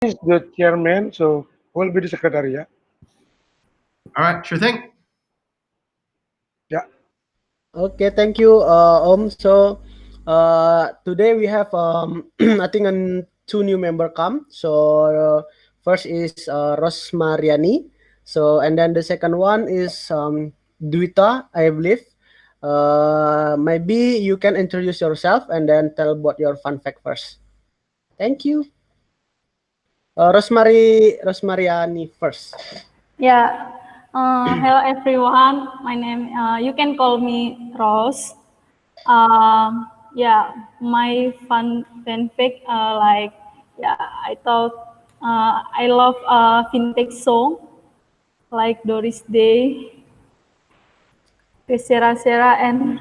is the chairman, so will be the secretary. Yeah. All right, sure thing. Yeah. Okay, thank you, Om. So today we have I think two new member come. So first is Rosmariani. So and then the second one is Dwita, I believe. Maybe you can introduce yourself and then tell about your fun fact first. Thank you. Rosmariani first. Yeah. Hello everyone. My name. You can call me Rose. Yeah. My fun fanfic. Yeah. I thought. I love vintage song like Doris Day, Sera Sera, and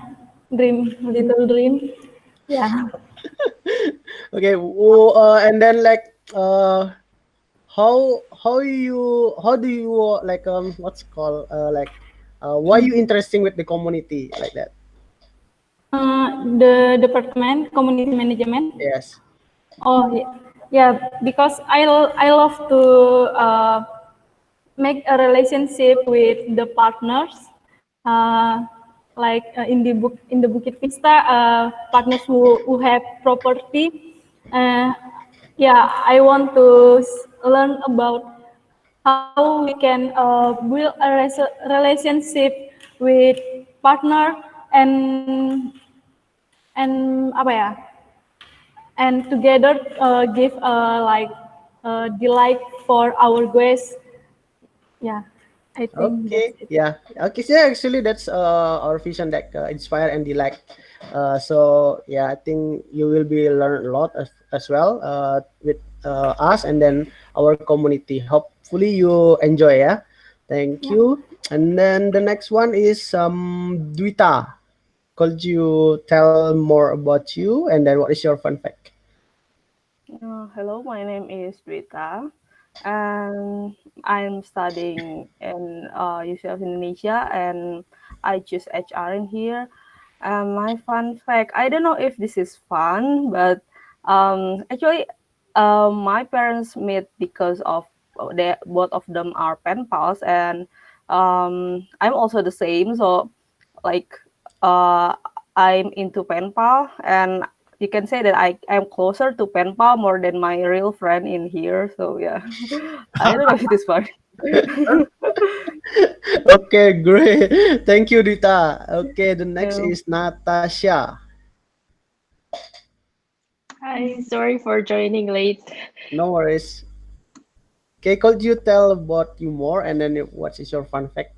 Dream Little Dream. Yeah. Okay. And then like how do you like what's called why you interesting with the community like that? The department community management. Yes. Oh yeah, yeah. Because I love to make a relationship with the partners, uh, in the Bukit Vista, partners who have property. Uh, yeah, I want to learn about how we can build a relationship with partner and apa ya, and together give delight for our guests. Yeah, I think that's Okay. it. Yeah. Okay. So yeah, actually, that's our vision that inspire and delight. So yeah, I think you will be learn a lot as well with us and then our community. Hopefully, you enjoy. Yeah. Thank Yeah. you. And then the next one is Dwita. Could you tell more about you and then what is your fun fact? Hello, my name is Rita, and I'm studying in UCL Indonesia, and I choose HR in here. And my fun fact, I don't know if this is fun, but actually, my parents met because of both of them are pen pals, and I'm also the same. So, like, uh, I'm into pen pal, and you can say that I am closer to pen pal more than my real friend in here. So yeah, I don't know if it is fun. Okay, great. Thank you, Rita. Okay, the next Yeah. is Natasha. Hi, sorry for joining late. No worries. Okay, could you tell about you more and then what is your fun fact?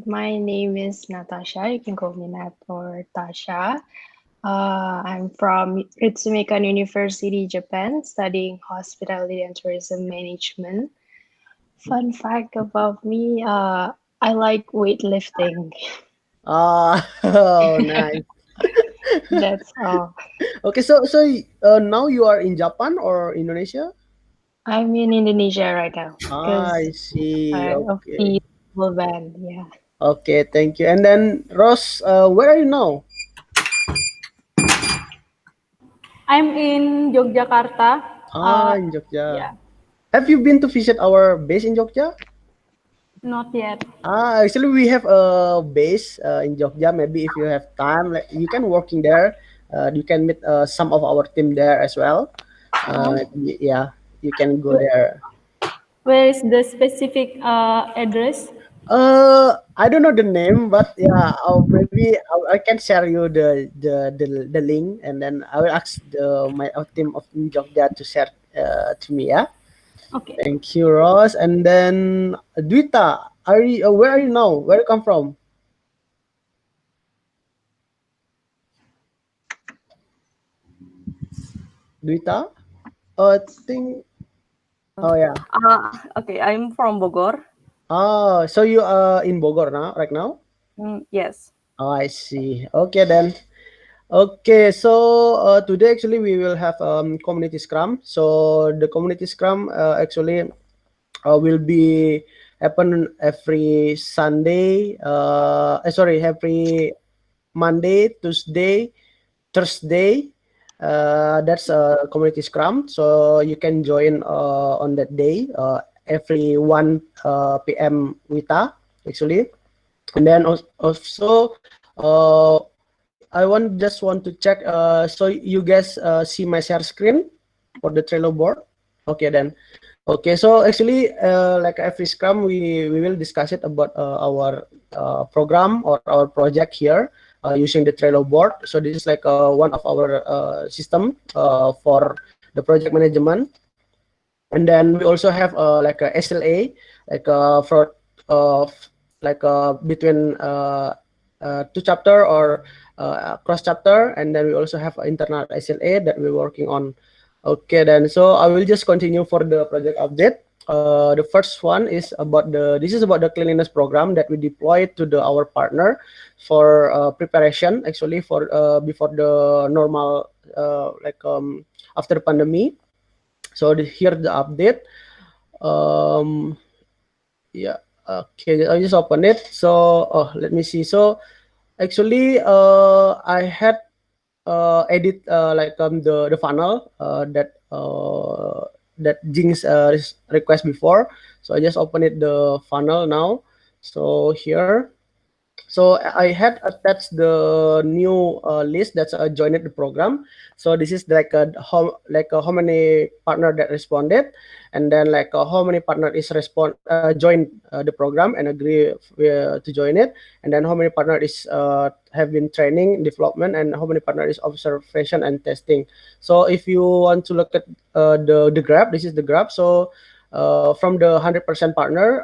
My name is Natasha. You can call me Nat or Tasha. I'm from Ritsumeikan University, Japan, studying hospitality and tourism management. Fun fact about me, I like weightlifting. Ah, oh, nice. That's all. Okay, so now you are in Japan or Indonesia? I'm in Indonesia right now Ah, because I see. of Okay. the full band. Yeah. Okay, thank you. And then Ross, where are you now? I'm in Yogyakarta. Ah, in Jogja. Yeah, Have you been to visit our base in Jogja? not yet. Actually, we have a base in Jogja. Maybe if you have time, like, you can working there. You can meet some of our team there as well. Yeah, you can go Wh- there. Where is the specific address? I don't know the name, but yeah, maybe I can share you the link, and then I will ask my our team of in Jogja to share to me. Yeah, Okay, thank you, Ross. And then Dwita, where are you now? Where you come from? Dwita? I think. Oh yeah. Okay, I'm from Bogor. Oh, so you are in Bogor now, right now? Yes. Oh, I see. Okay then. Okay, so today actually we will have community scrum. So the community scrum actually will be happen every Sunday. Sorry, every Monday, Tuesday, Thursday. That's a community scrum, so you can join on that day every 1 p.m. WITA actually. And then also I just want to check. So you guys see my share screen for the Trello board? Okay then. Okay, so actually, like every Scrum, we will discuss it about our program or our project here using the Trello board. So this is like one of our system for the project management. And then we also have like a SLA, like for like between two chapter or cross chapter, and then we also have internal SLA that we're working on. Okay, then so I will just continue for the project update. The first one is about this is about the cleanliness program that we deployed to our partner for preparation actually for before the normal after the pandemic. So here the update. Um, yeah. Okay, I just open it. So let me see. So actually, I had edit the funnel that Jinx request before. So I just open it the funnel now. So here. So I had attached the new list that's joined the program. So this is how many partner that responded, and then how many partner is joined the program and agree to join it, and then how many partner is have been training development, and how many partner is observation and testing. So if you want to look at the graph, this is the graph. So from the 100% partner,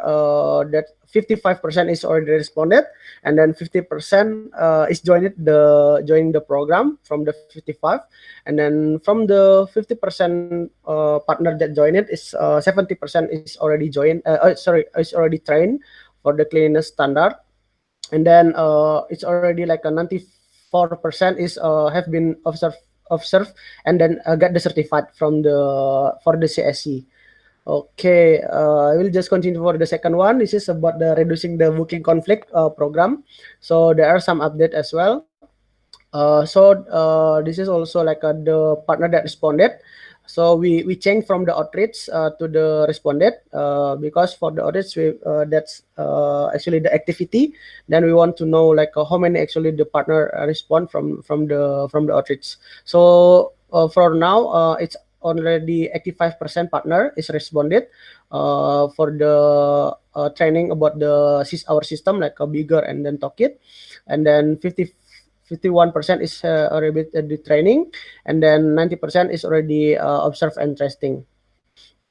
that 55% is already responded, and then 50% is joining the program from the 55, and then from the 50% partner that joined it is 70% is already is already trained for the cleanliness standard, and then it's already like a 94% is have been observed and then get the certified from the for the CSC. Okay, I will just continue for the second one. This is about the reducing the booking conflict program. So there are some update as well. This is also like the partner that responded. So we changed from the outreach to the responded because for the outreach that's actually the activity. Then we want to know like how many actually the partner respond from the outreach. So for now it's already 85% partner is responded for the training about our system like a bigger and then Tokit, and then 51% is already the training, and then 90% is already observe and testing.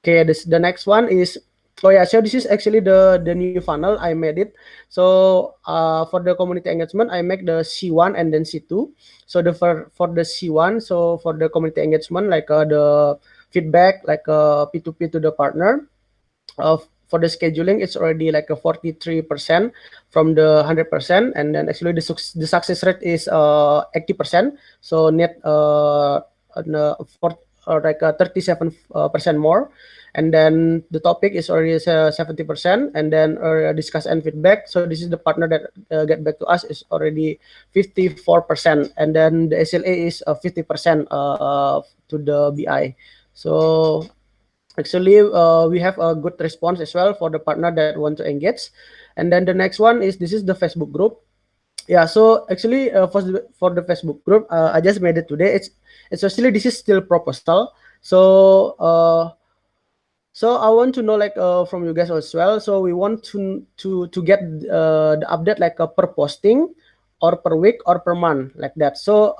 Okay, the next one is, oh yeah, so this is actually the new funnel. I made it. So for the community engagement, I make the C1 and then C2. So for the C1, so for the community engagement, like the feedback, like P2P to the partner. For the scheduling, it's already like a 43% from the 100%, and then actually the success rate is 80%. So net for like 37% more, and then the topic is already 70%, and then discuss and feedback. So this is the partner that get back to us is already 54%, and then the SLA is 50% to the BI. So actually, we have a good response as well for the partner that want to engage. And then the next one is this is the Facebook group. Yeah, so actually for the Facebook group, I just made it today. It's actually this is still proposal. So I want to know like from you guys as well. So we want to get the update like per posting or per week or per month like that. So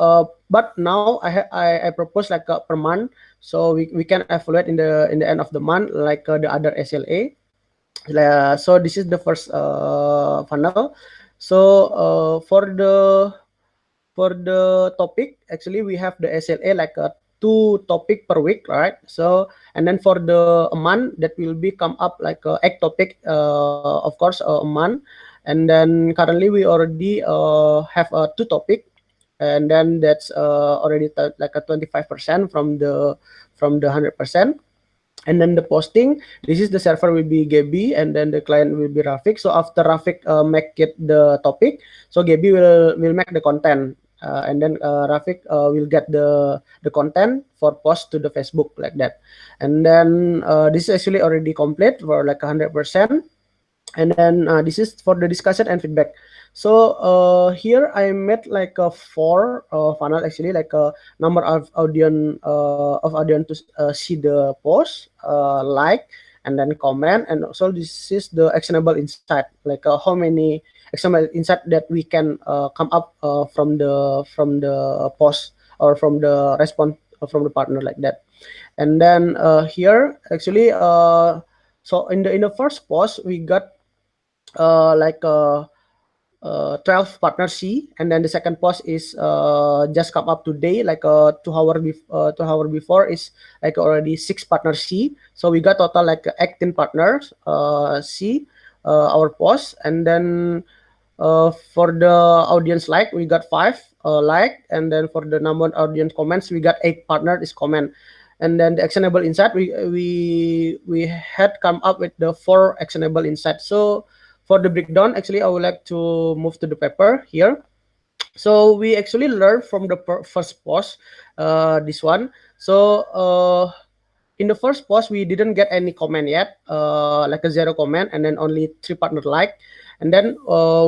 but now I propose like per month, so we can evaluate in the end of the month like the other SLA. So this is the first funnel. So for the topic, actually we have the SLA like a 2 topic per week, right? So and then for the a month that will be come up like 8 topic, of course a month. And then currently we already have 2 topic, and then that's already like a 25% from the 100%. And then the posting, this is the server will be Gaby, and then the client will be Rafik. So after Rafik make it the topic, so Gaby will make the content. and then Rafiq will get the content for post to the Facebook like that. And then this is actually already complete for like 100%. And then this is for the discussion and feedback. So here I made like a four funnel actually, like a number of audience to see the post, like, and then comment, and also this is the actionable insight, like how many actionable insight that we can come up from the post or from the response from the partner like that. And then here actually so in the first post we got like 12 partner C, and then the second post is just come up today, like 2 hour before is like already 6 partner C. So we got total like 18 partners C our post. And then for the audience like we got 5 like, and then for the number of audience comments we got 8 partner is comment. And then the actionable insight we had come up with the 4 actionable insights. So for the breakdown, actually, I would like to move to the paper here. So we actually learned from the first post, this one. So in the first post, we didn't get any comment yet, like a 0 comment, and then only 3 partner like. And then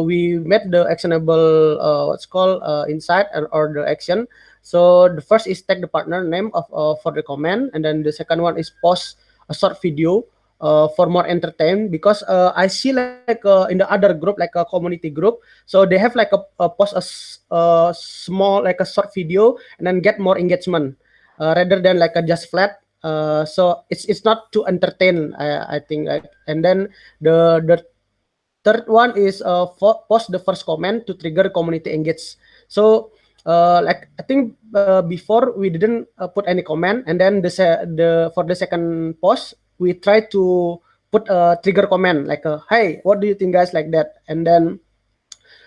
we made the actionable, what's called insight or the action. So the first is tag the partner name of for the comment, and then the second one is post a short video for more entertain, because I see like in the other group, like a community group, so they have like a post a small like a short video and then get more engagement rather than like a just flat. So it's not to entertain, I think. And then the third one is post the first comment to trigger community engage. So like I think before we didn't put any comment, and then the for the second post we try to put a trigger comment like hey, what do you think guys, like that. And then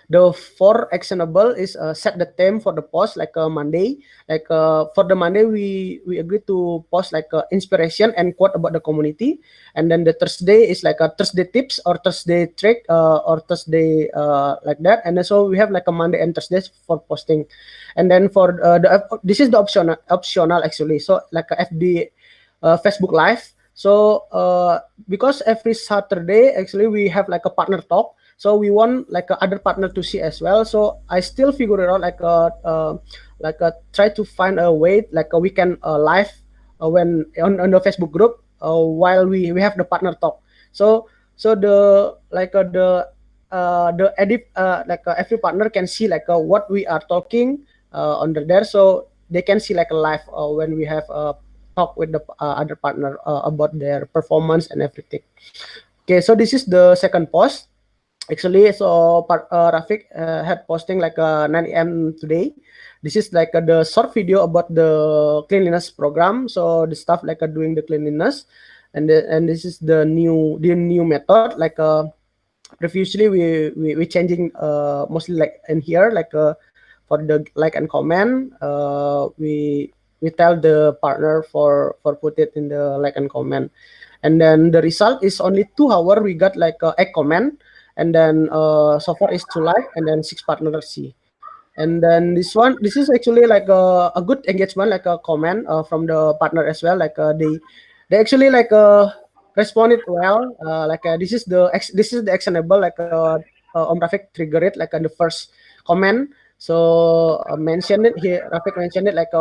the 4 actionable is set the theme for the post like Monday. Like for the Monday, we agree to post like inspiration and quote about the community. And then the Thursday is like a Thursday tips or Thursday trick or Thursday like that. And then so we have like a Monday and Thursday for posting. And then for this is the optional actually. So like a FB Facebook Live. So because every Saturday actually we have like a partner talk, so we want like other partner to see as well. So I still figure it out like try to find a way like we can live when on the Facebook group while we have the partner talk. So the like the edit like every partner can see like what we are talking under there, so they can see like a live when we have talk with the other partner about their performance and everything. Okay, so this is the second post. Actually, so Rafiq had posting like 9 a.m. today. This is like the short video about the cleanliness program. So the stuff like doing the cleanliness, and this is the new method. Like previously we changing mostly like in here like for the like and comment. We tell the partner for put it in the like and comment, and then the result is only 2 hour. We got like 8 comment, and then so far is 2 like, and then 6 partner see. And then this is actually like a good engagement, like a comment from the partner as well. Like they actually like responded well. Like this is the actionable, like Om Rafiq trigger it like the first comment. So mentioned it here. Rafiq mentioned it like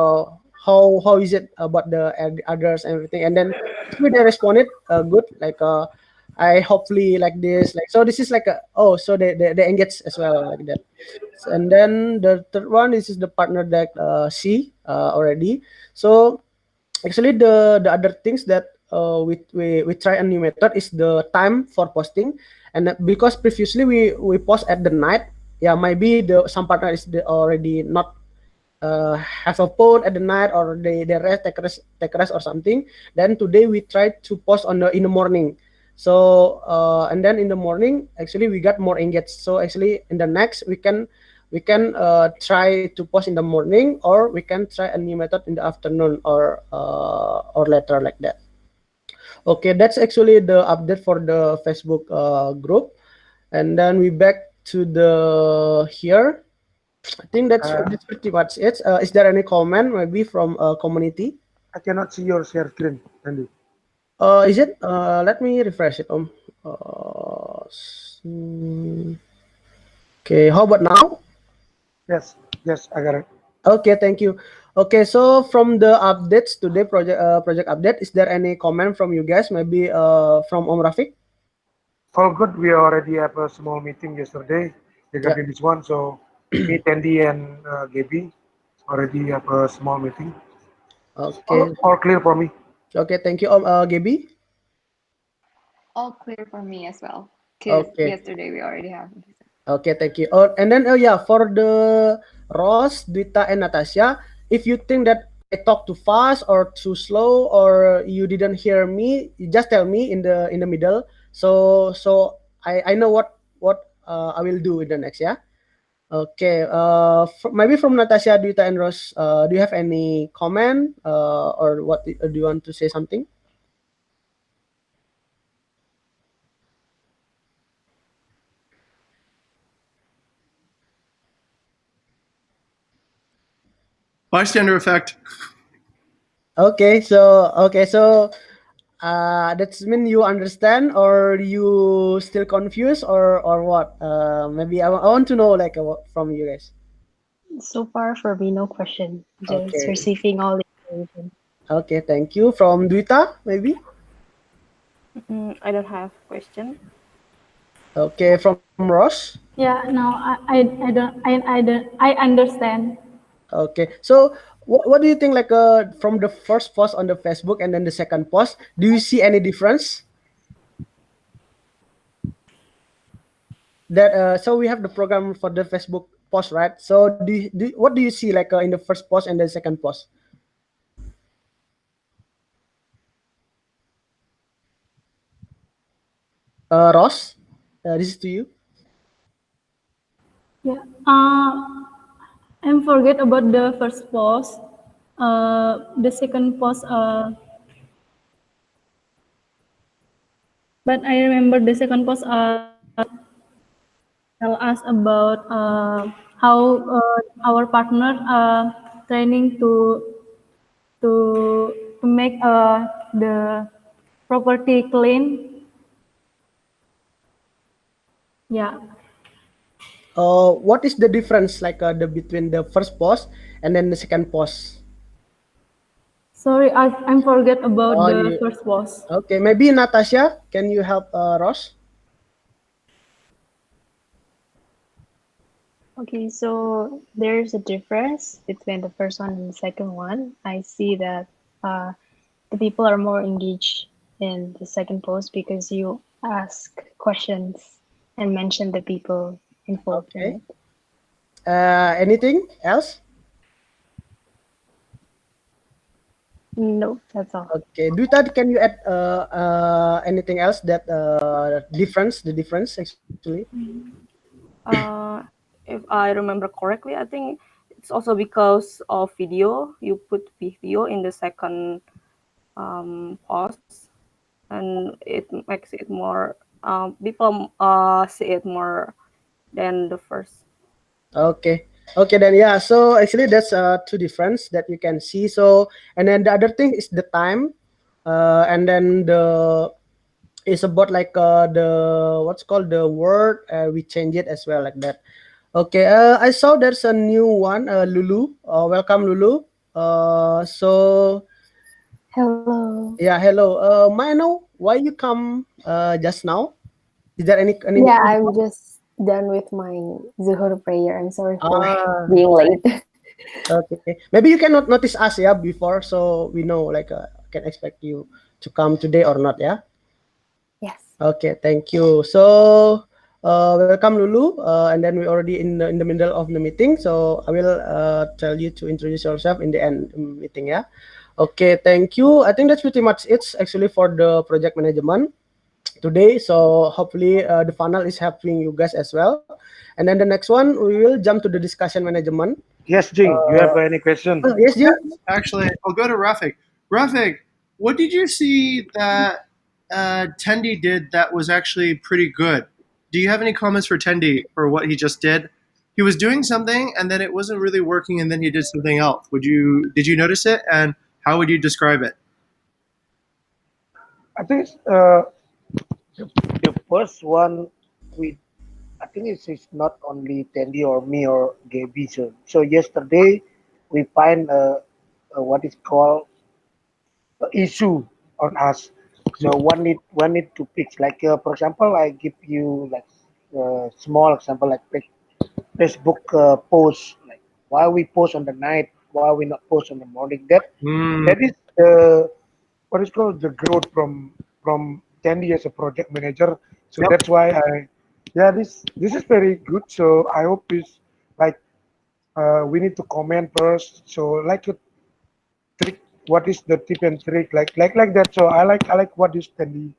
how is it about the others and everything, and then actually they responded good. Like I hopefully like this. Like so this is like oh, so they engage as well like that. And then the third one is the partner that C already. So actually the other things that we try a new method is the time for posting. And because previously we post at the night, yeah, maybe the some partner is already not have a phone at the night, or they rest, take rest or something. Then today we try to post in the morning. So and then in the morning actually we got more engaged. So actually in the next we can try to post in the morning, or we can try a new method in the afternoon or later like that. Okay, that's actually the update for the Facebook group. And then we back to the here. I think Uh, that's pretty much it. Is there any comment maybe from community? I cannot see your share screen, Andy. Is it? Let me refresh it. Hmm, okay. How about now? Yes, yes, I got it. Okay, thank you. Okay, so from the updates today, project update, is there any comment from you guys? Maybe from Om Rafiq? All good. We already have a small meeting yesterday Yeah. regarding this one. So me, Tandy, and Gaby already have a small meeting. Okay. All clear for me. Okay, thank you. Gaby. All clear for me as well, because Okay. yesterday we already have. Okay, thank you. Oh, and then yeah, for the Ross, Dita, and Natasha, if you think that I talk too fast or too slow or you didn't hear me, you just tell me in the middle. So I know what I will do in the next. Yeah. Okay. Maybe from Natasha, Dita, and Ross, do you have any comment or what do you want to say something? Bystander effect. Okay, so that's mean you understand or you still confused or what? Maybe I want to know like from you guys. So far for me, no question. Just Okay, receiving all the information. okay, thank you. From Duita, maybe. I don't have question. Okay, from Ross. Yeah, no, I don't, I understand. Okay, so what do you think like from the first post on the Facebook and then the second post? Do you see any difference? That so we have the program for the Facebook post, right? So what do you see like in the first post and the second post? Ross, this is to you. Yeah. I'm forget about the first post. The second post. But I remember the second post. Tell us about how our partner training to make the property clean. Yeah. What is the difference like the between the first post and then the second post? Sorry, I'm forget about Oh, the you first post. okay? Maybe Natasha, can you help Ross? Okay, so there's a difference between the first one and the second one. I see that uh, the people are more engaged in the second post because you ask questions and mention the people involved in Okay. it. Anything else? No, that's all. Okay, Duta, can you add anything else that the difference actually? Uh, if I remember correctly, I think it's also because of video. You put video in the second post, and it makes it more people see it more than the first. Okay. Okay then yeah. So actually that's two difference that you can see. So and then the other thing is the time, and then the it's about like the what's called the word. We change it as well like that. Okay. I saw there's a new one. Lulu. Welcome Lulu. So Hello. yeah. Hello. May I know why you come just now? Is there any Yeah, meeting I'm before? just done with my Zuhur prayer. I'm sorry for Ah, being late. okay. Maybe you cannot notice us yeah before, so we know like can expect you to come today or not. Yeah. Yes. Okay. Thank you. So welcome Lulu. And then we already in the middle of the meeting, so I will tell you to introduce yourself in the end meeting. Yeah. Okay. Thank you. I think that's pretty much it actually for the project management today. So hopefully the funnel is helping you guys as well. And then the next one we will jump to the discussion management. Yes, Jing, you have any question? Oh, yes, Jim. Actually, I'll go to Rafik. Rafik, what did you see that Tendi did that was actually pretty good? Do you have any comments for Tendi for what he just did? he was doing something and then it wasn't really working and then he did something else. Did you notice it, and how would you describe it? I think the first one we I think it's not only Tandy or me or Gaby. So yesterday we find what is called issue on us. So one need to fix. Like for example, I give you like small example like Facebook post. Like why we post on the night, why we not post on the morning. Mm, That is what is called the growth from Tandy as a project manager. So yep. that's why yeah, this is very good. So I hope is like we need to comment first. So like a trick, what is the tip and trick like that. So I like what is Tandy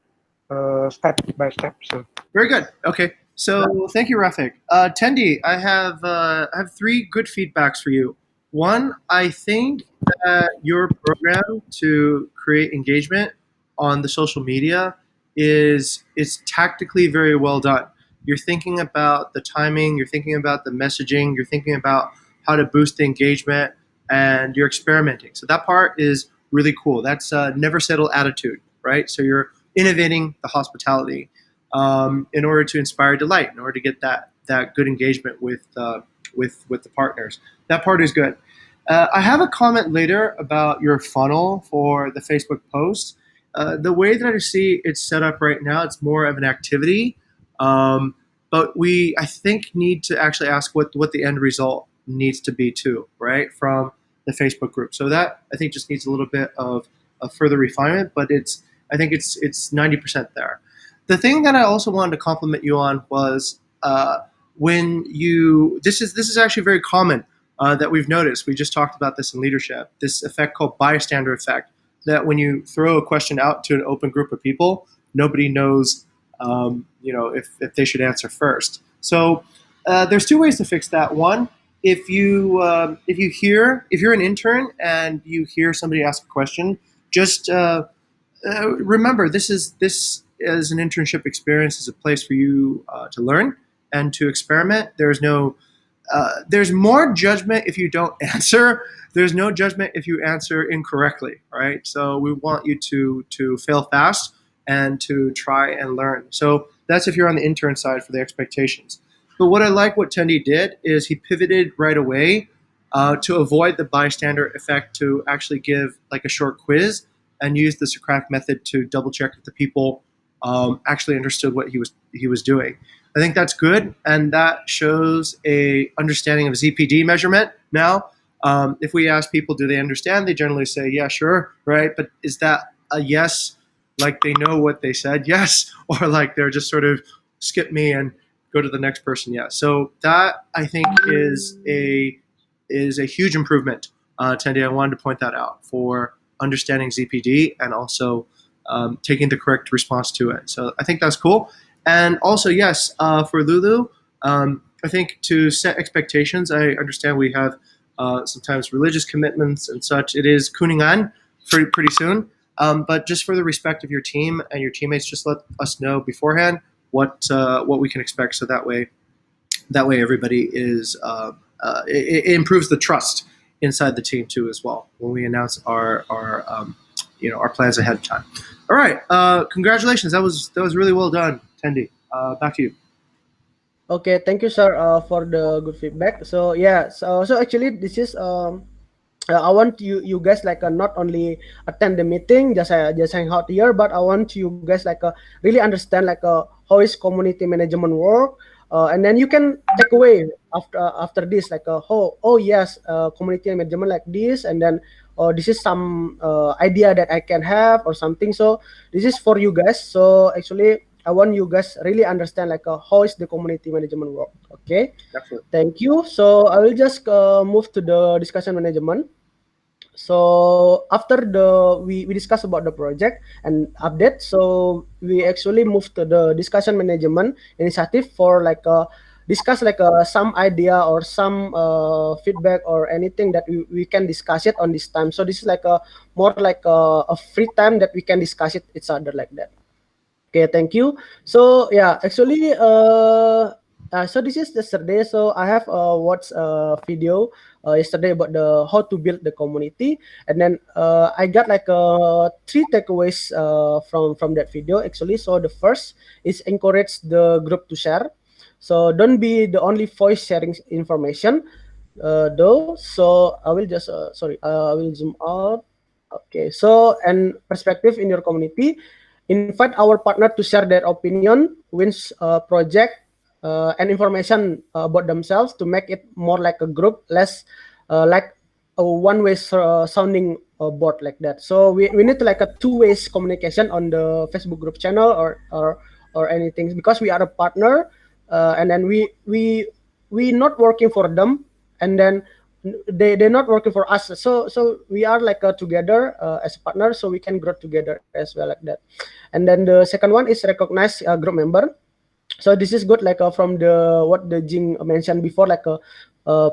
step by step. So Very good. Okay. So thank you, Rafik. Tendi, I have three good feedbacks for you. One, I think that your program to create engagement on the social media is tactically very well done. You're thinking about the timing, you're thinking about the messaging, you're thinking about how to boost the engagement, and you're experimenting. So that part is really cool. That's a never settle attitude, right? So you're innovating the hospitality in order to inspire delight, in order to get that good engagement with the partners. That part is good. I have a comment later about your funnel for the Facebook post. The way that I see it's set up right now, it's more of an activity, but we I think need to actually ask what the end result needs to be too, right, from the Facebook group. So that I think just needs a little bit of further refinement, but I think it's 90% there. The thing that I also wanted to compliment you on was when you this is actually very common that we've noticed. We just talked about this in leadership. This effect called bystander effect. That when you throw a question out to an open group of people, nobody knows if they should answer first. So there's two ways to fix that. One, if you're an intern and you hear somebody ask a question, just remember this is an internship experience, is a place for you to learn and to experiment. There's more judgment if you don't answer. There's no judgment if you answer incorrectly. All right. So we want you to fail fast and to try and learn. So that's if you're on the intern side for the expectations. But what I like what Tendi did is he pivoted right away to avoid the bystander effect, to actually give like a short quiz and use the Socratic method to double check if the people actually understood what he was doing. I think that's good, and that shows a understanding of ZPD measurement. Now, if we ask people, do they understand? They generally say, yeah, sure, right? But is that a yes, like they know what they said, yes, or like they're just sort of skip me and go to the next person, yes? So that I think is a huge improvement. Tendi, I wanted to point that out for understanding ZPD and also taking the correct response to it. So I think that's cool. And also, yes, for Lulu, I think to set expectations, I understand we have sometimes religious commitments and such. It is Kuningan pretty soon. But just for the respect of your team and your teammates, just let us know beforehand what we can expect. So that way everybody is it improves the trust inside the team too as well when we announce our plans ahead of time. All right, congratulations. That was really well done, Tendi. Back to you. Okay, thank you, sir, for the good feedback. So yeah, so actually this is I want you guys like not only attend the meeting, just hang out here, but I want you guys like really understand like how is community management work, and then you can take away after this like oh yes, community management like this, and then this is some idea that I can have or something. So this is for you guys. So actually I want you guys really understand like how is the community management work. Okay. Absolutely. Thank you. So I will just move to the discussion management. So after we discuss about the project and update, so we actually move to the discussion management initiative for like discuss like some idea or some feedback or anything that we can discuss it on this time. So this is like a more like a free time that we can discuss it each other like that. Okay, thank you. So yeah, actually So this is yesterday. So I have watched a video yesterday about the how to build the community, and then I got like three takeaways from that video actually. So the first is encourage the group to share. So don't be the only voice sharing information. Though, so I will just I will zoom out. Okay, so and perspective in your community, invite our partner to share their opinion, wins project, and information about themselves to make it more like a group, less like a one-way sounding board like that. So we need like a two-ways communication on the Facebook group channel or anything because we are a partner, and then we not working for them, and then they're not working for us. So we are like together as a partner, so we can grow together as well like that. And then the second one is recognize group member. So this is good like from the what the Jing mentioned before, like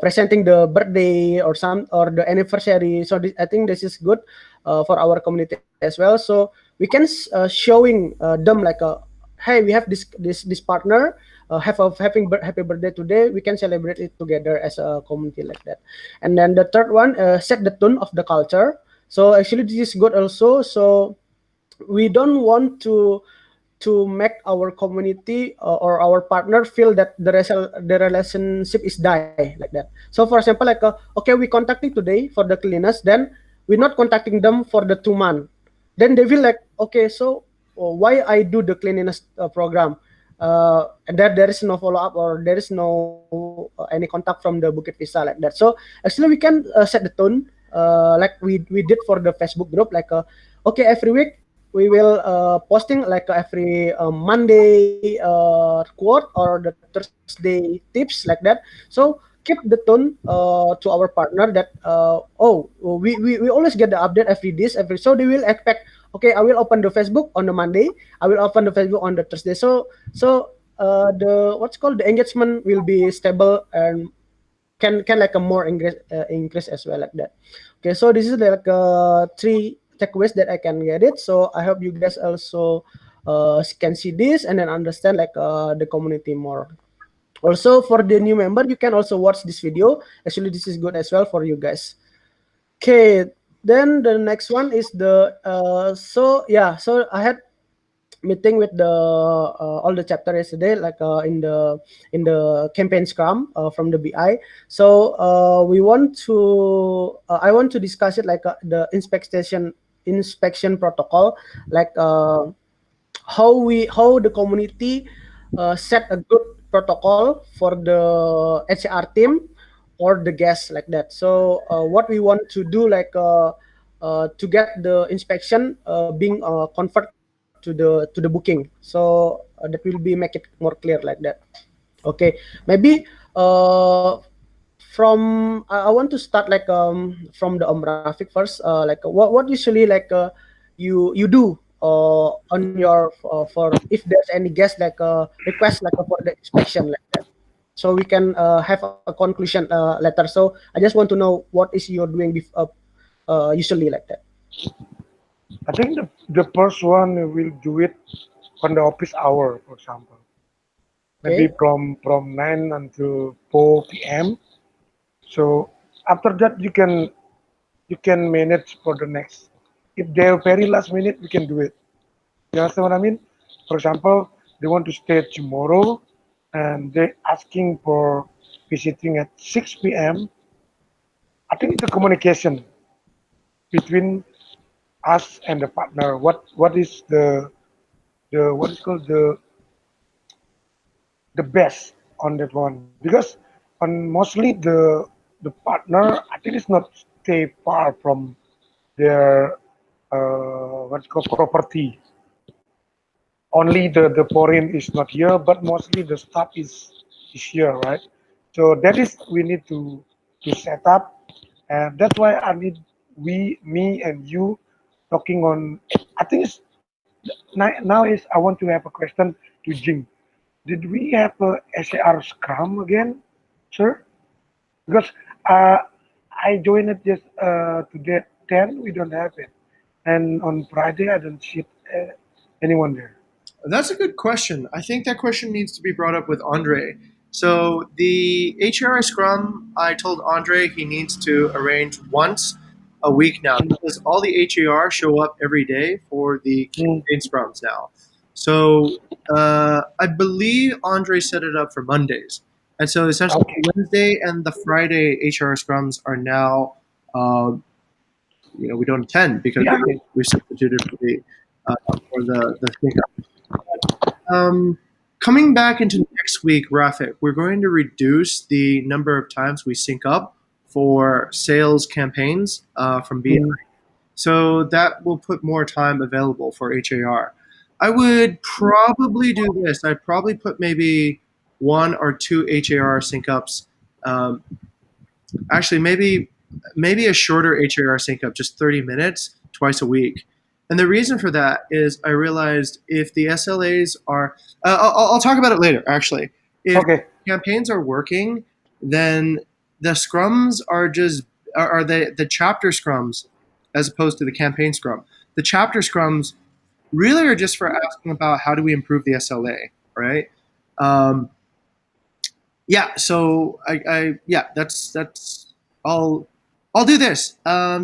presenting the birthday or some or the anniversary. So I think this is good for our community as well. So we can showing them like hey, we have this partner, happy birthday today, we can celebrate it together as a community like that. And then the third one, set the tone of the culture. So actually this is good also. So we don't want to make our community or our partner feel that the relationship is die like that. So for example, like okay, we contacting today for the cleaners, then we're not contacting them for the 2 month, then they feel like okay, so why I do the cleanliness program, and that there is no follow up or there is no any contact from the Bukit Vista like that. So actually we can set the tone like we did for the Facebook group, like okay, every week we will posting like every Monday quote or the Thursday tips like that. So keep the tone to our partner that oh, we always get the update every this every, so they will expect okay, I will open the Facebook on the Monday, I will open the Facebook on the Thursday. So the what's called the engagement will be stable and can like a more increase as well like that. Okay, so this is like three takeaways that I can get it. So I hope you guys also can see this and then understand like the community more. Also for the new member, you can also watch this video. Actually, this is good as well for you guys. Okay, then the next one is the so yeah, so I had meeting with the all the chapter yesterday, like in the campaign scrum from the BI. So we want to I want to discuss it like the inspection protocol, like how the community set a good protocol for the HR team or the guests like that. So what we want to do like to get the inspection being convert to the booking. So that will be make it more clear like that. Okay, maybe from I want to start like from the Rafik first. Like what usually like you do on your for if there's any guest like request like for the inspection like that. So we can have a conclusion letter. So I just want to know what is you're doing usually like that. I think the first one will do it on the office hour, for example, maybe Okay. from 9 until 4 p.m. So after that you can manage for the next. If they're very last minute, we can do it. You understand what I mean? For example, they want to stay tomorrow and they're asking for visiting at 6 p.m. I think it's a communication between us and the partner. What is the what is called the best on that one? Because on mostly the partner, I think it's not stay far from their what's called property. Only the foreign is not here, but mostly the staff is here, right? So that is we need to set up, and that's why I need me and you talking on. I think it's now is I want to have a question to Jing. Did we have a SAR Scrum again, sir? Because uh, I joined it just today 10. We don't have it, and on Friday I don't see anyone there. That's a good question. I think that question needs to be brought up with Andre. So the HRI Scrum, I told Andre he needs to arrange once a week now because all the HAR show up every day for the Mm, campaign scrums now. So I believe Andre set it up for Mondays, and so essentially okay. Wednesday and the Friday HR scrums are now, um, we don't attend because Yeah. we substituted for the sync um, coming back into next week, Rafik, we're going to reduce the number of times we sync up for sales campaigns from BI. Mm, So that will put more time available for HAR. I would probably do this. I'd probably put maybe one or two HAR sync ups. Um, Actually, maybe a shorter HAR sync up, just 30 minutes twice a week. And the reason for that is I realized if the SLAs are, I'll talk about it later. Actually, if okay. campaigns are working, then the scrums are just are the chapter scrums as opposed to the campaign scrum. The chapter scrums really are just for asking about how do we improve the SLA, right? Um, yeah, so yeah, that's I'll I'll do this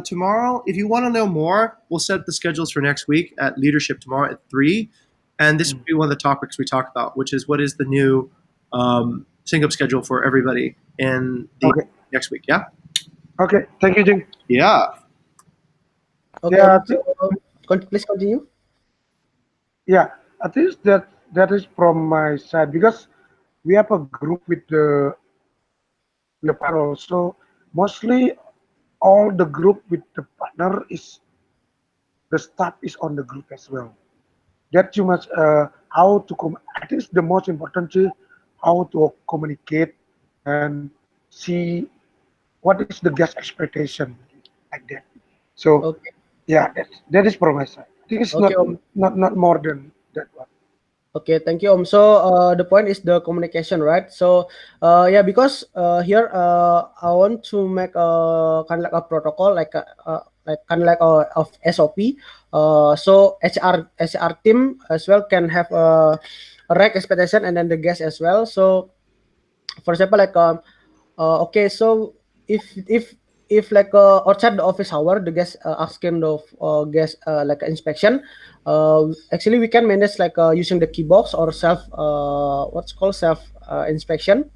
tomorrow. If you want to know more, we'll set the schedules for next week at leadership tomorrow at 3, and this will Mm, be one of the topics we talk about, which is what is the new sync up schedule for everybody in the okay. next week. Yeah, Okay. Thank you, Jing. yeah. Okay, Yeah, so please continue. yeah. I think that is from my side because we have a group with the payroll. So mostly all the group with the partner is the staff is on the group as well. That you must how to I think it's the most important to how to communicate and see what is the guest expectation like that. So Okay, yeah, that is from my side. I think it's okay, not more than that one. Okay, thank you, Om. So the point is the communication, right? So yeah, because here I want to make kind of like a protocol, like kind of like of SOP. So HR team as well can have a right expectation, and then the guest as well. So for example, like okay, so if like outside the office hour, the guest asking the guest like inspection, actually we can manage like using the key box or self what's called self inspection.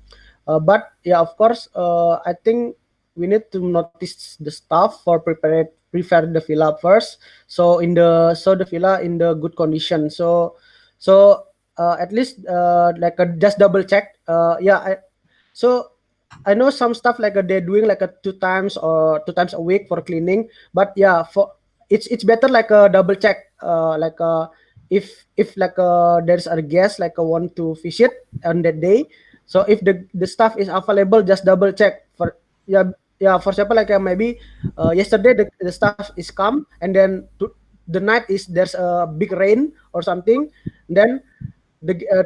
But yeah, of course, I think we need to notice the stuff for prepare the villa first. So the villa in the good condition. So at least like just double check. Yeah, so I know some stuff like they're doing like a two times a week for cleaning. But yeah, for it's better like a double check. Like if like there's a guest like want to visit on that day. So if the stuff is available, just double check for yeah yeah. For example, like maybe yesterday the stuff is come, and then the night is there's a big rain or something. Then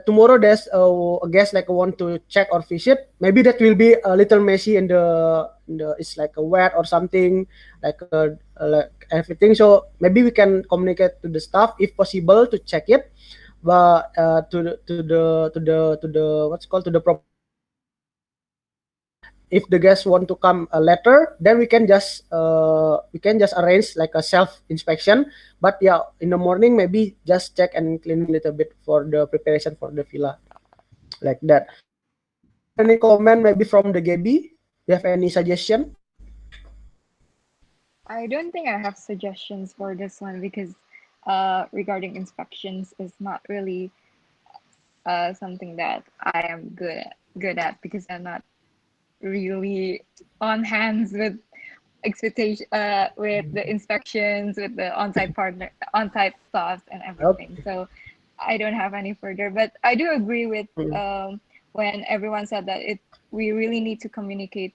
tomorrow there's a guest like want to check or visit, maybe that will be a little messy in the it's like a wet or something, like everything. So maybe we can communicate to the staff if possible to check it, but to the what's called to the property. If the guests want to come later, then we can just arrange like a self inspection. But yeah, in the morning maybe just check and clean a little bit for the preparation for the villa, like that. So do you have any comment maybe from the Gaby? Do you have any suggestion? I don't think I have suggestions for this one because regarding inspections is not really something that I am good at because I'm not really on hands with expectation with the inspections with the on-site staff and everything. Okay. So I don't have any further, but I do agree with Mm. when everyone said that it we really need to communicate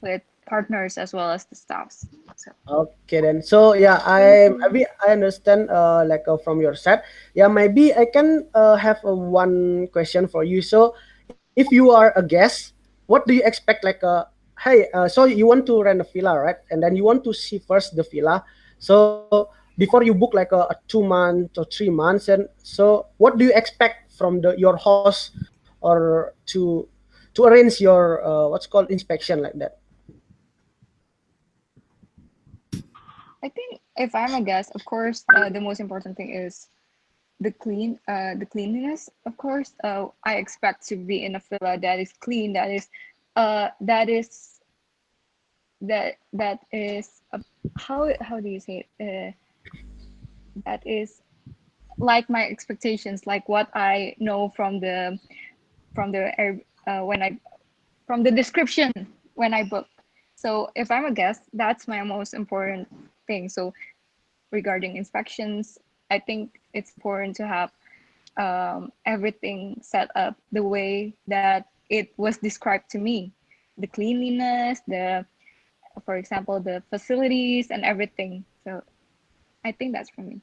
with partners as well as the staffs. So Okay then. So yeah, thank I you. maybe I understand like from your side. Yeah, maybe I can have one question for you. So if you are a guest, what do you expect? Like hey, so you want to rent a villa, right? And then you want to see first the villa. So before you book like a 2 months or 3 months, and so what do you expect from the your host or to arrange your what's called inspection like that? I think if I'm a guest, of course, the most important thing is the cleanliness. Of course, I expect to be in a villa that is clean, that is that is how do you say it? That is like my expectations, like what I know from the when I from the description when I book. So if I'm a guest, that's my most important thing. So regarding inspections, I think it's important to have everything set up the way that it was described to me. The cleanliness, for example, the facilities and everything. So I think that's for me.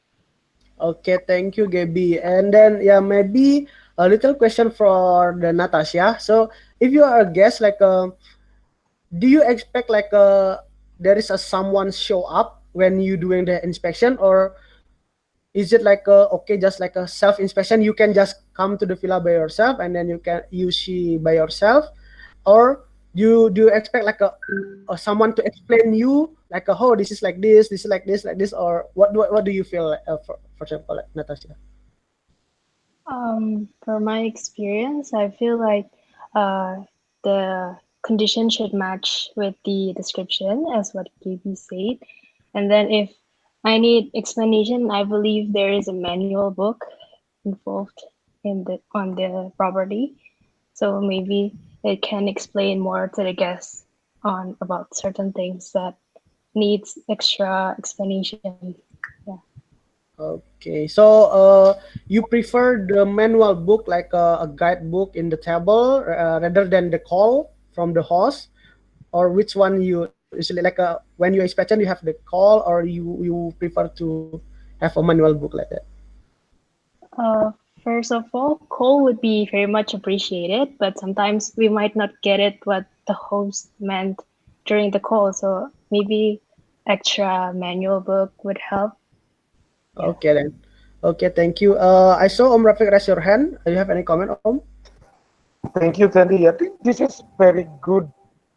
Okay, thank you, Gaby. And then yeah, maybe a little question for the Natasha. So if you are a guest, like do you expect like there is a someone show up when you doing the inspection, or is it like okay, just like a self inspection, you can just come to the villa by yourself and then you see by yourself, or you do you expect like a someone to explain you like oh, this is like this is like this like this, or what do you feel for example, like Natasha? For my experience, I feel like uh, the condition should match with the description, as what KB said. And then if I need explanation, I believe there is a manual book involved in the on the property. So maybe it can explain more to the guests on about certain things that needs extra explanation. Yeah. Okay, so you prefer the manual book like a guidebook in the table rather than the call from the host, or which one you usually like when you inspection you have the call, or you prefer to have a manual book like that? Uh, First of all, call would be very much appreciated, but sometimes we might not get it what the host meant during the call. So maybe extra manual book would help. Yeah. Okay then. Okay, thank you. I saw Om Rafiq raise your hand. Do you have any comment, Om? Thank you, Tandy. I think this is very good,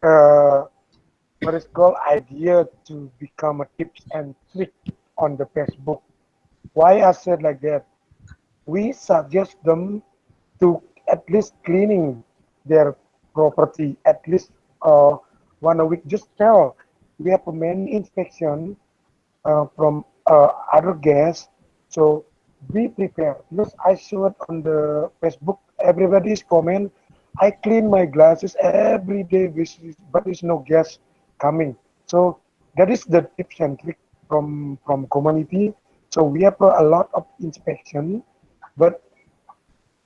uh, what is called idea to become a tips and trick on the Facebook. Why I said like that? We suggest them to at least cleaning their property at least uh, one a week. Just tell we have many inspection from other guests. So be prepared. Because I saw it on the Facebook, everybody's comment. I clean my glasses every day, but there's no guest coming. So that is the tips and trick from community. So we have a lot of inspection, but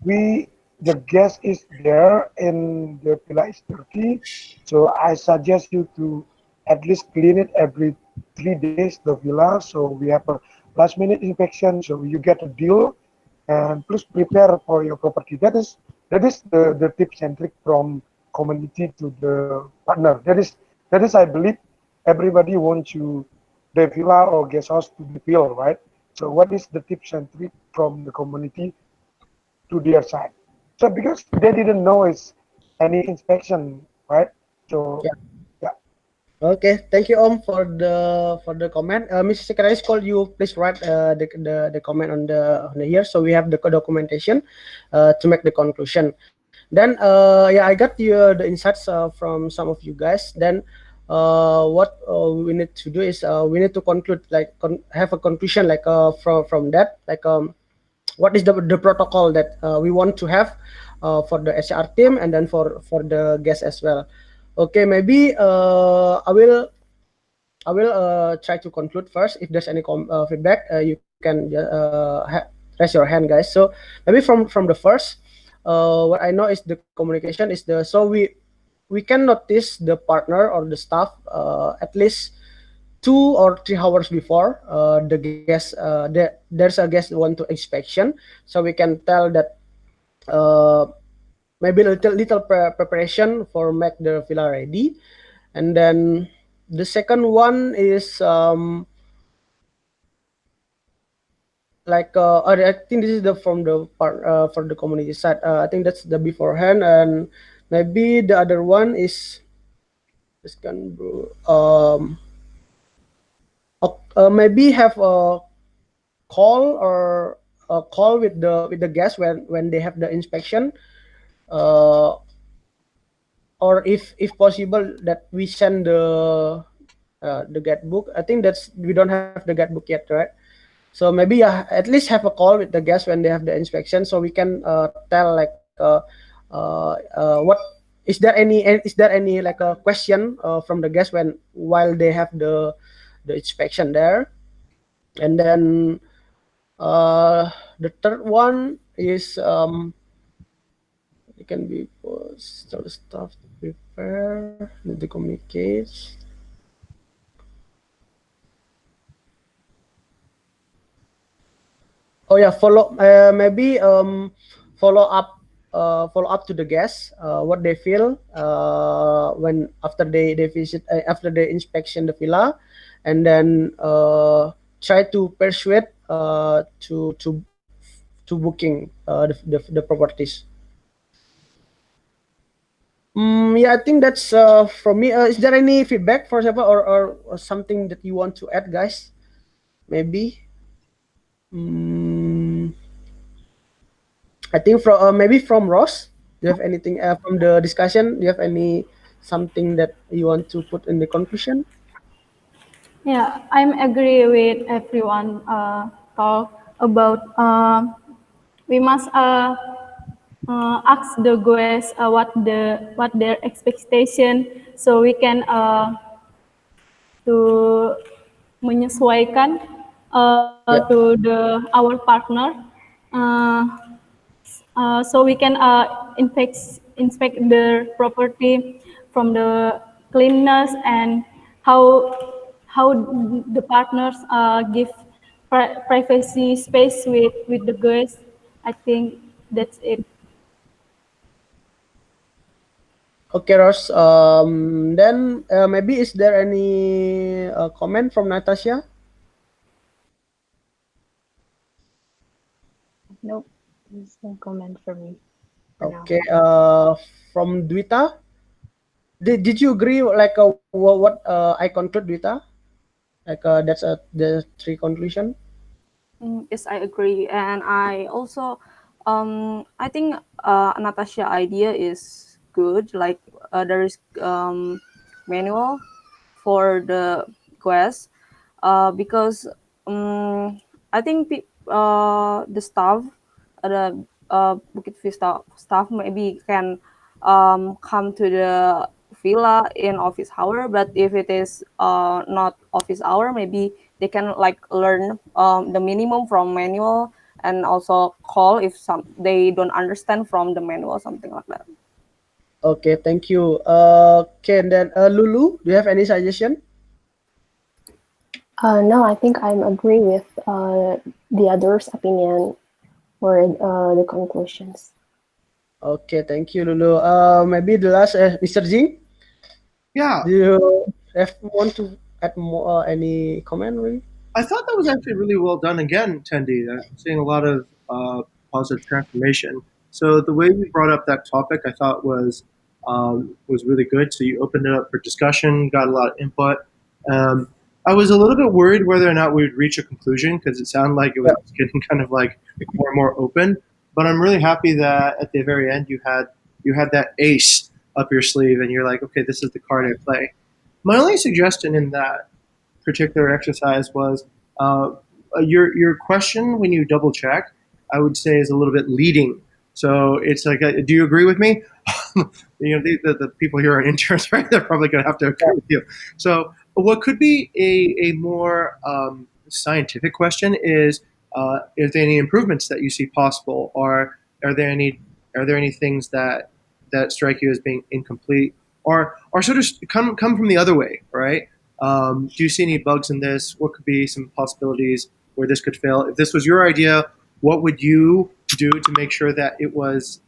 we the guest is there and the villa is dirty, so I suggest you to at least clean it every 3 days the villa. So we have a last minute inspection, so you get a deal, and please prepare for your property. That is the tips and trick from community to the partner. That is I believe everybody wants you the villa or guest house to be filled, right? So what is the tips and trick from the community to their side? So because they didn't know it's any inspection, right? So Yeah. yeah, Okay, thank you, Om, for the comment. Mrs. Secretaris, call you please write the comment on the here, so we have the documentation to make the conclusion. Then yeah, I got the insights from some of you guys. Then what we need to do is we need to conclude like have a conclusion like from that like what is the protocol that we want to have for the HR team and then for the guests as well. Okay, maybe I will try to conclude first. If there's any feedback, you can raise your hand, guys. So maybe from the first, what I know is the communication is the so we can notice the partner or the staff at least 2 or 3 hours before the guest there's a guest want to inspection, so we can tell that uh, maybe a little preparation for make the villa ready. And then the second one is I think this is the from the part for the community side. I think that's the beforehand, and maybe the other one is this can maybe have a call or a call with the guest when they have the inspection, uh, or if possible that we send the guidebook. I think that's we don't have the guidebook yet, right? So maybe at least have a call with the guests when they have the inspection, so we can tell what is there any like a question from the guests when while they have the inspection there. And then the third one is it can be tell the staff to prepare the communicates. Oh yeah, maybe follow up to the guests what they feel when after they visit after they inspection the villa, and then try to persuade to booking the properties. Yeah, I think that's from me. Is there any feedback, for example, or something that you want to add, guys? Maybe. Mm, I think from maybe from Ross. Do you have anything from the discussion? Do you have any something that you want to put in the conclusion? Yeah, I'm agree with everyone talk about we must ask the guests what their expectation, so we can to menyesuaikan Yeah. to the our partner, uh, so we can inspect the property from the cleanness and how the partners give privacy space with the guests. I think that's it. Okay, Ross. Then maybe is there any comment from Natasha? Nope, there's no comment for me for now. Okay. From Dwita, did you agree like what I conclude, Dwita? Like that's the three conclusion. Yes, I agree, and I also, I think Natasha idea is good. Like there is manual for the quest, because I think the staff, the Bukit Vista staff maybe can come to the villa in office hour, but if it is not office hour, maybe they can like learn the minimum from manual, and also call if some they don't understand from the manual, something like that. Okay, thank you. Okay, and then Lulu, do you have any suggestion? No, I think I'm agree with the others' opinion for the conclusions. Okay, thank you, Lulu. Maybe the last, Mr. Jing, Yeah, do you have want to add more any comment? Really? I thought that was actually really well done again, Tendi. I'm seeing a lot of positive transformation. So the way you brought up that topic, I thought was really good. So you opened it up for discussion, got a lot of input. Um, I was a little bit worried whether or not we would reach a conclusion because it sounded like it was Yeah. getting kind of like more and more open. But I'm really happy that at the very end you had that ace up your sleeve and you're like, okay, this is the card I play. My only suggestion in that particular exercise was your question when you double check. I would say is a little bit leading. So it's like, do you agree with me? The people here are interns, right? They're probably going to have to agree with you. So what could be a more scientific question is there any improvements that you see possible, or are there any are there any things that strike you as being incomplete, or sort of come from the other way, right? Do you see any bugs in this? What could be some possibilities where this could fail? If this was your idea, what would you do to make sure that it was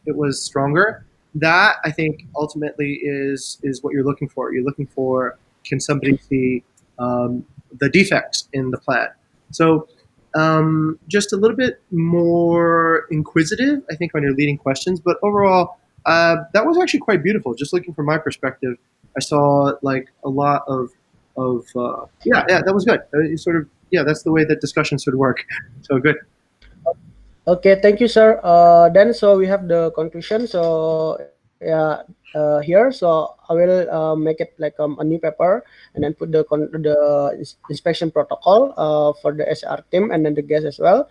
stronger? That I think ultimately is what you're looking for. You're looking for, can somebody see the defects in the plan? So just a little bit more inquisitive, I think, on your leading questions. But overall, that was actually quite beautiful. Just looking from my perspective, I saw like a lot of yeah, that was good. You sort of yeah, that's the way that discussions should work. So good. Okay, thank you, sir. Then so we have the conclusion. So yeah, here so I will make it like a new paper and then put the inspection protocol for the SR team and then the guests as well.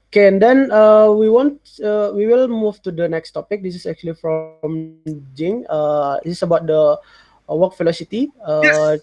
Okay, and then we will move to the next topic. This is actually from Jing. This is about the work velocity.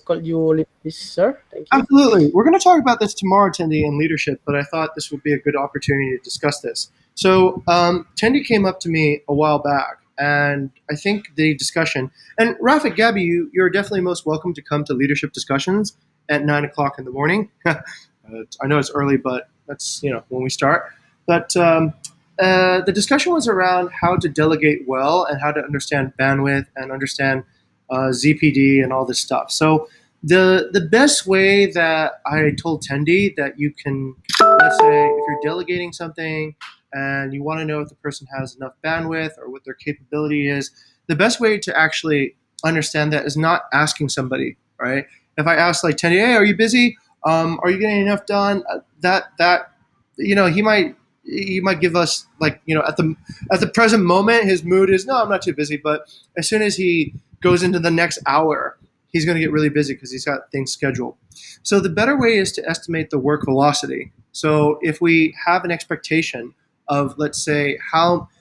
Could you lead this, sir? Thank you. Absolutely. We're going to talk about this tomorrow, Tendi, in leadership, but I thought this would be a good opportunity to discuss this. So, Tendi came up to me a while back, and I think the discussion, and Rafik Gabi, you're definitely most welcome to come to leadership discussions at 9 o'clock in the morning. I know it's early, but that's, when we start. But the discussion was around how to delegate well and how to understand bandwidth and understand ZPD and all this stuff. So, the best way that I told Tendi that you can, let's say, if you're delegating something and you want to know if the person has enough bandwidth or what their capability is, the best way to actually understand that is not asking somebody, right? If I ask like Tendi, hey, are you busy? Are you getting enough done? That he might give us like at the present moment his mood is no, I'm not too busy, but as soon as he goes into the next hour he's going to get really busy because he's got things scheduled. So the better way is to estimate the work velocity. So if we have an expectation of, let's say,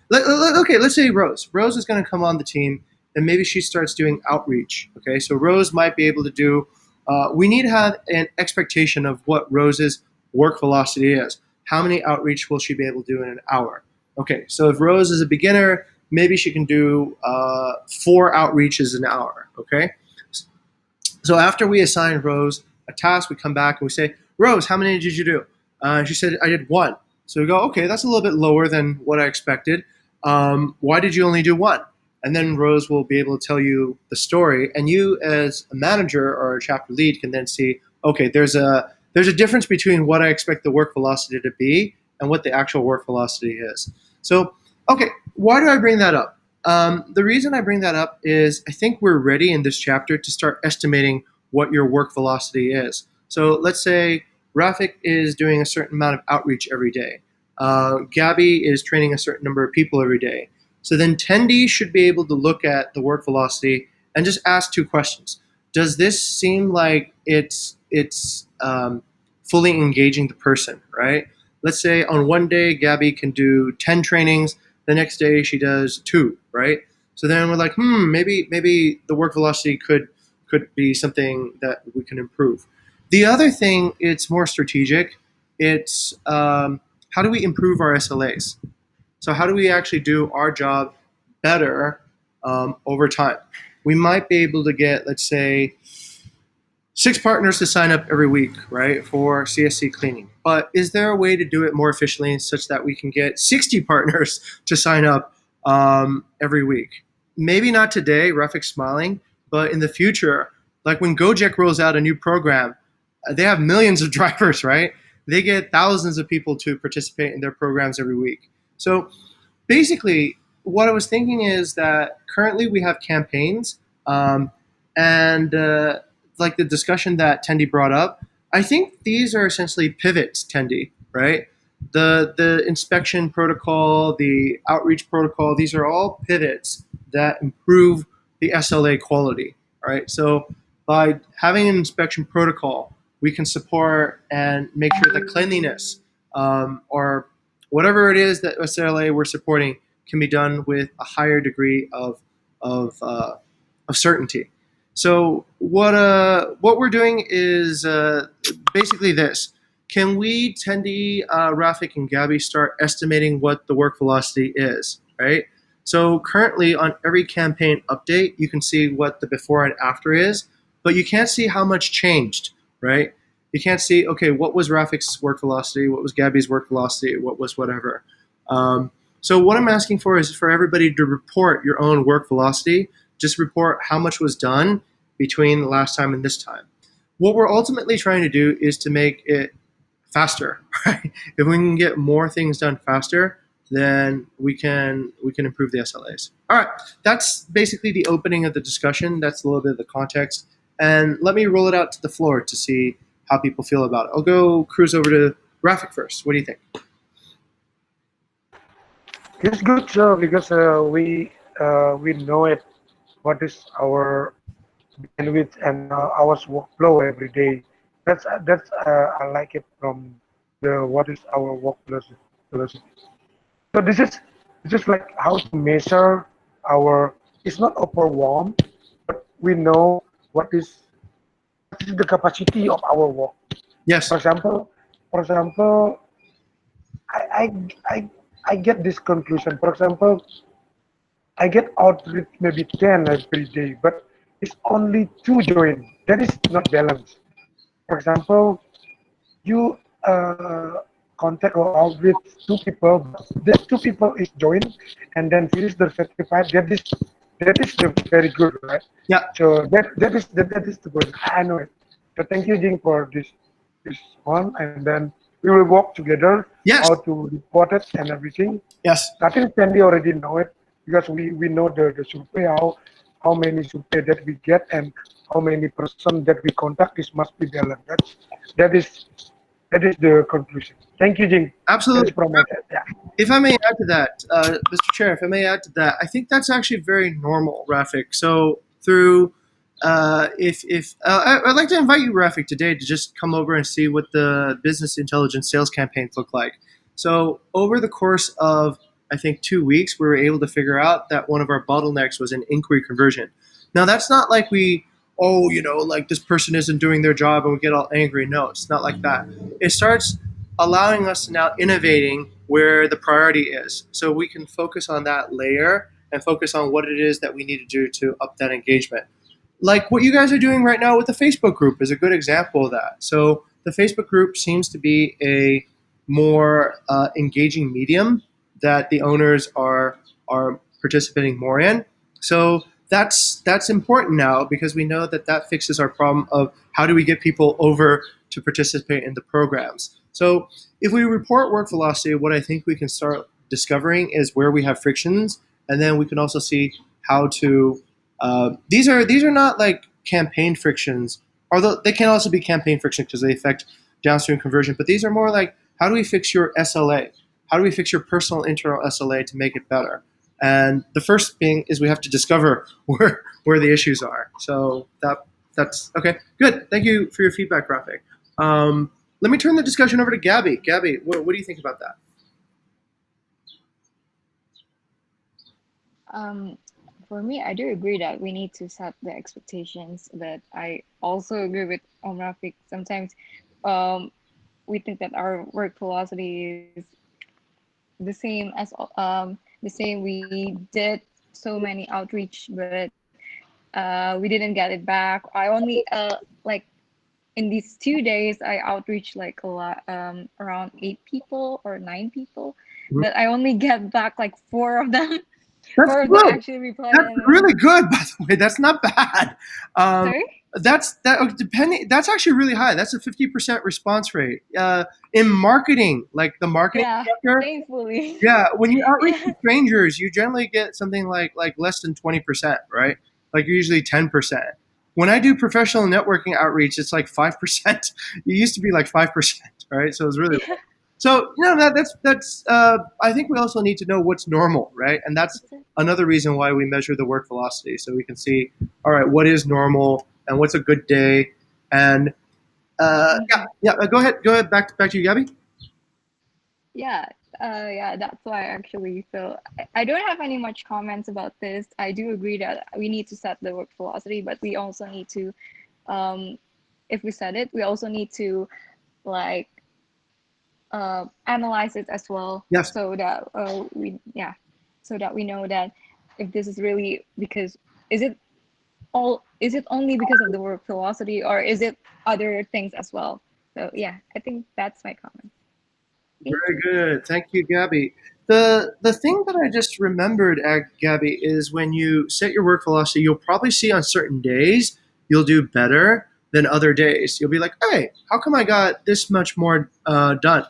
let's say Rose is going to come on the team and maybe she starts doing outreach. Okay, so Rose might be able to do. We need to have an expectation of what Rose's work velocity is. How many outreach will she be able to do in an hour? Okay, so if Rose is a beginner, maybe she can do 4 outreaches an hour. Okay, so after we assign Rose a task, we come back and we say, Rose, how many did you do? She said, I did 1. So we go, okay, that's a little bit lower than what I expected. Why did you only do 1? And then Rose will be able to tell you the story. And you, as a manager or a chapter lead, can then see, okay, there's a difference between what I expect the work velocity to be and what the actual work velocity is. So, okay, why do I bring that up? The reason I bring that up is I think we're ready in this chapter to start estimating what your work velocity is. So let's say Rafik is doing a certain amount of outreach every day. Gabby is training a certain number of people every day. So then Tendi should be able to look at the work velocity and just ask 2 questions. Does this seem like it's fully engaging the person, right? Let's say on one day Gabby can do 10 trainings, the next day she does 2, right? So then we're like, maybe the work velocity could be something that we can improve. The other thing, it's more strategic. It's how do we improve our SLAs? So how do we actually do our job better over time? We might be able to get, let's say, 6 partners to sign up every week, right, for CSC cleaning. But is there a way to do it more efficiently such that we can get 60 partners to sign up every week? Maybe not today, Rafik's smiling, but in the future, like when Gojek rolls out a new program, they have millions of drivers, right? They get thousands of people to participate in their programs every week. So basically, what I was thinking is that currently we have campaigns, and like the discussion that Tendi brought up, I think these are essentially pivots, Tendi, right? The inspection protocol, the outreach protocol, these are all pivots that improve the SLA quality, all right? So by having an inspection protocol, we can support and make sure that cleanliness or whatever it is that SLA we're supporting can be done with a higher degree of certainty. So what we're doing is basically this. Can we, Tendi, Rafik, and Gabby start estimating what the work velocity is, right? So currently on every campaign update, you can see what the before and after is, but you can't see how much changed, right? You can't see, okay, what was Rafik's work velocity, what was Gabby's work velocity, what was whatever. So what I'm asking for is for everybody to report your own work velocity. Just report how much was done between the last time and this time. What we're ultimately trying to do is to make it faster, right? If we can get more things done faster, then we can improve the SLAs. All right, that's basically the opening of the discussion. That's a little bit of the context, and let me roll it out to the floor to see how people feel about it. I'll go cruise over to Rafik first. What do you think? It's good, sir, because we know it. What is our bandwidth and our workflow every day? That's I like it from the what is our work philosophy. So this is like how to measure our. It's not overwhelmed, but we know what is the capacity of our work. Yes. For example, for example, I I I, I get this conclusion. For example, I get outreach maybe 10 every day, but it's only two join. That is not balanced. For example, you contact or outreach two people, but these two people is joined and then finish the certified. That is the very good, right? Yeah. So that is the good. I know it. So thank you, Jing, for this one, and then we will work together Yes. how to report it and everything. Yes. I think Sandy already know it because we know the survey how many survey that we get and how many person that we contact is must be balanced. That is that is the conclusion. Thank you, Jing. That's Absolutely. from my side. Yeah. If I may add to that, Mr. Chair, if I may add to that, I think that's actually very normal, Rafik. So through, if I'd like to invite you, Rafik, today to just come over and see what the business intelligence sales campaigns look like. So over the course of, I think, 2 weeks, we were able to figure out that one of our bottlenecks was an inquiry conversion. Now that's not like like this person isn't doing their job and we get all angry. No, it's not like that. It starts allowing us to now innovating where the priority is. So we can focus on that layer and focus on what it is that we need to do to up that engagement. Like what you guys are doing right now with the Facebook group is a good example of that. So the Facebook group seems to be a more engaging medium that the owners are participating more in. So that's important now because we know that that fixes our problem of how do we get people over to participate in the programs. So if we report work velocity, what I think we can start discovering is where we have frictions, and then we can also see how to. These are not like campaign frictions, although they can also be campaign friction because they affect downstream conversion. But these are more like how do we fix your SLA? How do we fix your personal internal SLA to make it better? And the first thing is we have to discover where the issues are. So that's okay. Good. Thank you for your feedback, Rafik. Let me turn the discussion over to Gabby. Gabby, what do you think about that? Um, for me, I do agree that we need to set the expectations, but I also agree with Rafik. Sometimes we think that our work velocity is the same. We did so many outreach, but we didn't get it back. I only like in these 2 days I outreach like a lot, around 8 people or 9 people, but I only get back like four of them. That's Four of them good. actually replied. That's really good, by the way. That's not bad. Sorry? Depending. That's actually really high. That's a 50% response rate. In marketing, like the marketing Yeah, sector, thankfully. yeah, when you outreach Yeah. to strangers, you generally get something like less than 20%, right? Like usually 10%. When I do professional networking outreach, it's like 5%. It used to be like 5%, right? So it's really low. Yeah. So that's. I think we also need to know what's normal, right? And that's That's it. another reason why we measure the work velocity, so we can see, all right, what is normal and what's a good day. And yeah. Go ahead. Back to you, Gabby. Yeah, yeah, that's why I actually feel I don't have any much comments about this. I do agree that we need to set the work velocity, but we also need to, um, if we set it, we also need to like analyze it as well, Yes. so that so that we know that if this is really because is it is it only because of the work velocity or is it other things as well? So yeah, I think that's my comment. Thank Very you. good. Thank you, Gabby. The thing that I just remembered, Gabby, is when you set your work velocity, you'll probably see on certain days you'll do better than other days. You'll be like, hey, how come I got this much more done?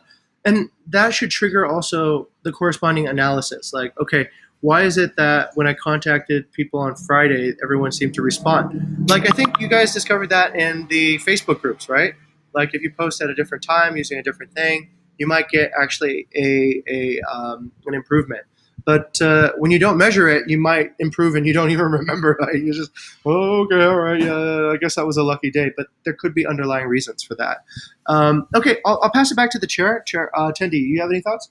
And that should trigger also the corresponding analysis. Like, okay, why is it that when I contacted people on Friday, everyone seemed to respond? Like, I think you guys discovered that in the Facebook groups, right? Like, if you post at a different time using a different thing, you might get actually an improvement. But when you don't measure it, you might improve and you don't even remember. Right? You just, oh, okay, all right, yeah, I guess that was a lucky day. But there could be underlying reasons for that. Okay, I'll pass it back to the chair. Chair Tendi, you have any thoughts?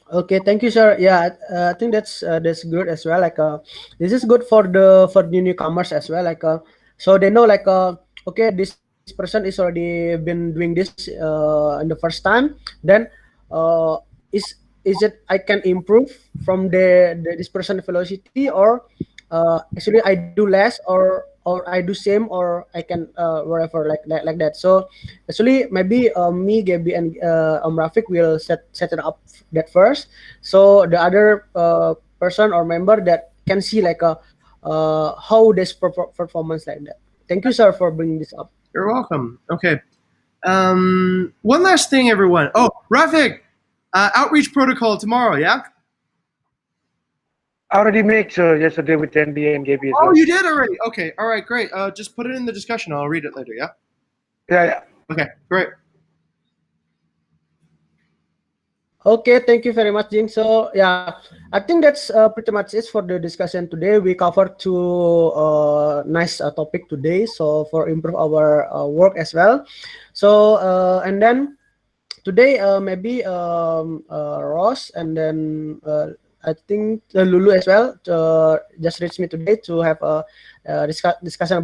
Okay, thank you, sir. Yeah, I think that's good as well. Like, this is good for the newcomers as well. Like, so they know like, okay, this person is already been doing this in the first time. Then, uh, is it I can improve from this person velocity, or actually I do less, or I do same, or I can whatever like that. So actually maybe me, Gaby, and Rafik will set it up that first, so the other person or member that can see like how this performance like that. Thank you, sir, for bringing this up. You're welcome. Okay. One last thing, everyone. Oh, Rafik, outreach protocol tomorrow, yeah? I already made yesterday with Tandy and Gaby as Oh, well. you did already? Okay, all right, great. Just put it in the discussion. I'll read it later, yeah? Yeah. Okay, great. Okay, thank you very much, Jing. So yeah, I think that's pretty much it for the discussion today. We covered two nice topic today. So for improve our work as well. So and then today maybe Ross, and then I think Lulu as well just reached me today to have a discussion about